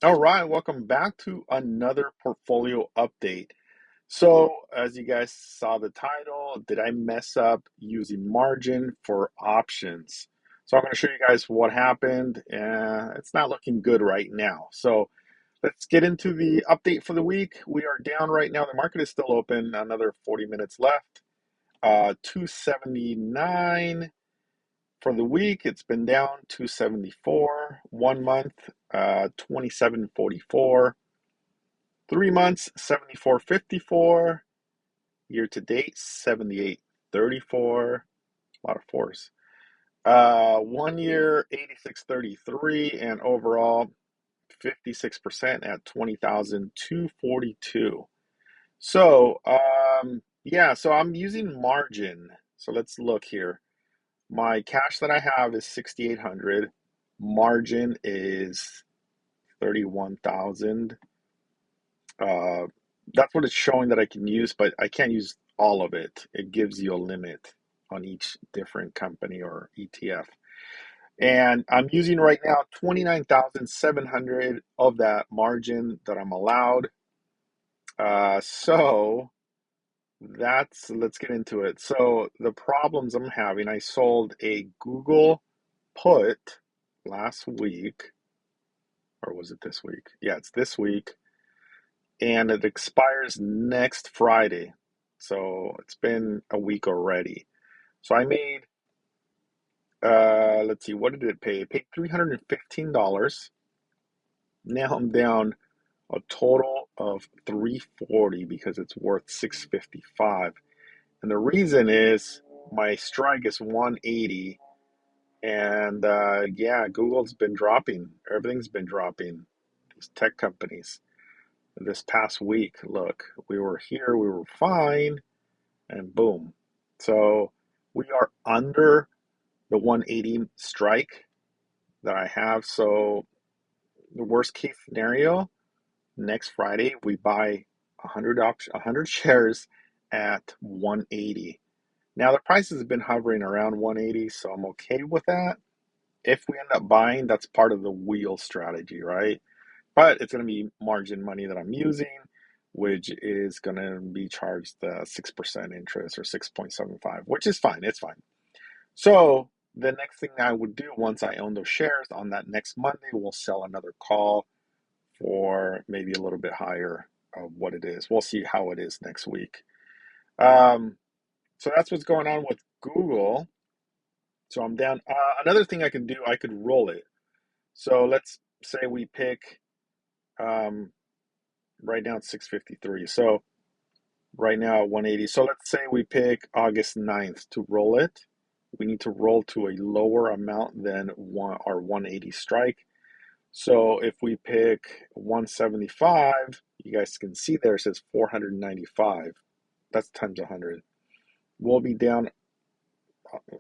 All right, welcome back to another portfolio update. So, as you guys saw the title, did I mess up using margin for options? So, I'm going to show you guys what happened. It's not looking good right now. So, let's get into the update for the week. We are down right now. The market is still open, another 40 minutes left. 279. For the week, it's been down 274. 1 month, 27.44. 3 months, 74.54. Year to date, 78.34. A lot of fours. 1 year, 86.33. And overall, 56% at 20,242. So, yeah, so I'm using margin. So let's look here. My cash that I have is 6,800. Margin is 31,000. Uh, that's what it's showing that I can use, but I can't use all of it. It gives you a limit on each different company or ETF. And I'm using right now 29,700 of that margin that I'm allowed. So let's get into it. So the problems I'm having, I sold a Google put last week, or was it this week? Yeah, it's this week, and it expires next Friday. So it's been a week already. So I made, let's see, what did it pay? It paid $315. Now I'm down a total of 340 because it's worth 655. And the reason is my strike is 180. And yeah, Google's been dropping. Everything's been dropping. These tech companies. This past week, look, we were here, we were fine, and boom. So we are under the 180 strike that I have. So the worst case scenario, next Friday we buy 100 shares at 180. Now the prices have been hovering around 180, so I'm okay with that. If we end up buying, that's part of the wheel strategy, right? But it's going to be margin money that I'm using, which is going to be charged 6% interest or 6.75, which is fine. It's fine. So the next thing I would do once I own those shares on that next Monday, we'll sell another call for maybe a little bit higher of what it is. We'll see how it is next week. Um, so that's what's going on with Google. So I'm down. Another thing I can do, I could roll it. So let's say we pick um, right now it's 653. So right now at 180. So let's say we pick August 9th to roll it. We need to roll to a lower amount than our 180 strike. So if we pick 175, you guys can see there it says 495. That's times 100. We'll be down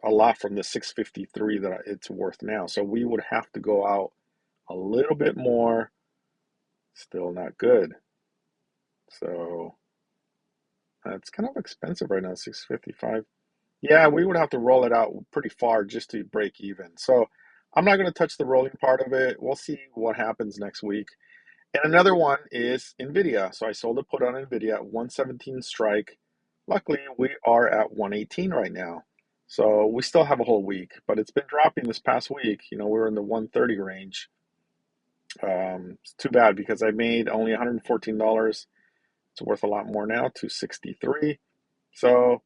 a lot from the 653 that it's worth now. So we would have to go out a little bit more. Still not good. So it's kind of expensive right now, 655. Yeah, we would have to roll it out pretty far just to break even. So I'm not going to touch the rolling part of it. We'll see what happens next week. And another one is Nvidia. So I sold a put on Nvidia at 117 strike. Luckily, we are at 118 right now. So we still have a whole week, but it's been dropping this past week. You know, we were in the 130 range. It's too bad because I made only $114. It's worth a lot more now, 263. So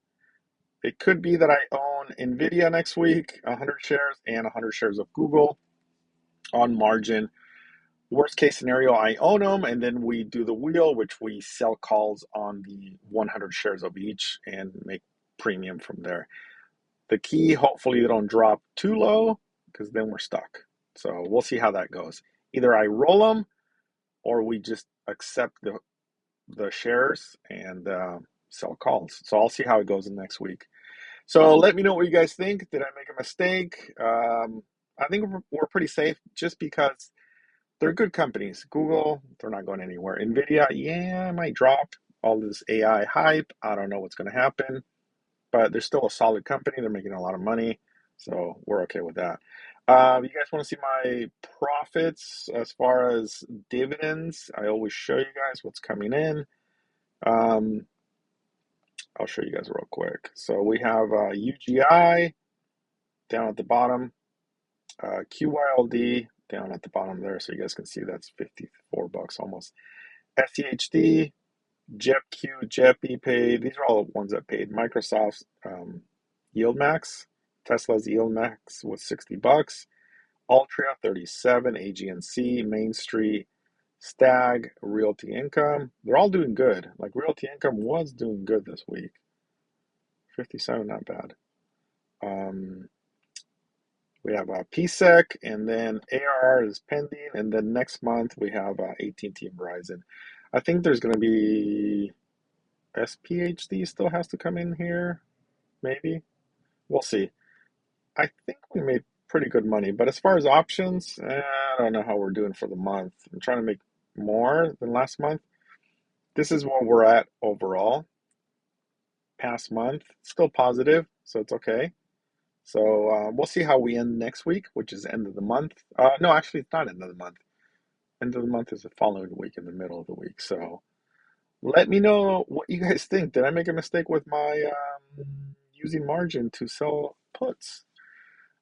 it could be that I own Nvidia next week, 100 shares and 100 shares of Google on margin. Worst case scenario, I own them, and then we do the wheel, which we sell calls on the 100 shares of each and make premium from there. The key, hopefully, they don't drop too low because then we're stuck. So we'll see how that goes. Either I roll them or we just accept the shares and sell calls. So I'll see how it goes in next week. So let me know what you guys think. Did I make a mistake? I think we're pretty safe just because they're good companies. Google, they're not going anywhere. Nvidia, yeah, it might drop. All this AI hype, I don't know what's going to happen, but they're still a solid company. They're making a lot of money, so we're okay with that. You guys want to see my profits as far as dividends? I always show you guys what's coming in. Um, I'll show you guys real quick. So we have UGI down at the bottom, QYLD down at the bottom there, so you guys can see that's 54 bucks almost. SEHD, JEPQ, JEPI paid. These are all the ones that paid. Microsoft's Yield Max, Tesla's Yield Max was 60 bucks. Altria 37, AGNC, Main Street, Stag, Realty Income. They're all doing good. Like Realty Income was doing good this week. 57, not bad. Um, we have PSEC, and then ARR is pending, and then next month we have AT&T and Verizon. I think there's going to be SPHD still has to come in here, maybe. We'll see. I think we made pretty good money, but as far as options, I don't know how we're doing for the month. I'm trying to make more than last month. This is what we're at overall. Past month, still positive, so it's okay. So we'll see how we end next week, which is end of the month. No, actually, it's not end of the month. End of the month is the following week in the middle of the week. So let me know what you guys think. Did I make a mistake with my using margin to sell puts?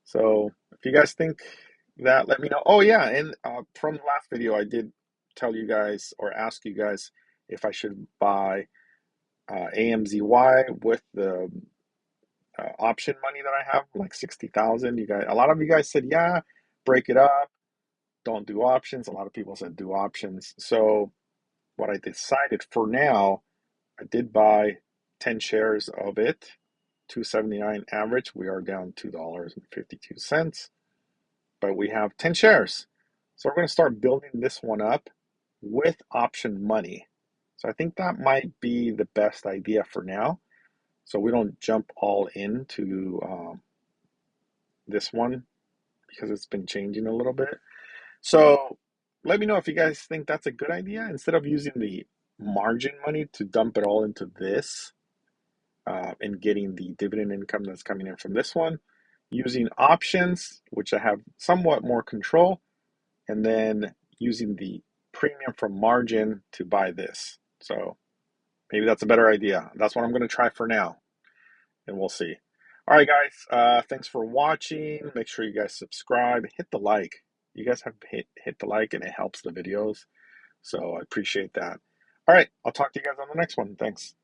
So if you guys think that, let me know. Oh yeah, and from the last video, I did tell you guys or ask you guys if I should buy AMZY with the option money that I have, like 60,000. You guys, a lot of you guys said, yeah, break it up, don't do options. A lot of people said do options. So what I decided for now, I did buy 10 shares of it, 279 average. We are down $2.52, but we have 10 shares. So we're going to start building this one up with option money. So I think that might be the best idea for now. So we don't jump all into this one because it's been changing a little bit. So let me know if you guys think that's a good idea instead of using the margin money to dump it all into this and getting the dividend income that's coming in from this one, using options, which I have somewhat more control, and then using the premium from margin to buy this. So maybe that's a better idea. That's what I'm going to try for now, and we'll see. All right, guys. Thanks for watching. Make sure you guys subscribe. Hit the like. You guys have hit the like, and it helps the videos. So I appreciate that. All right. I'll talk to you guys on the next one. Thanks.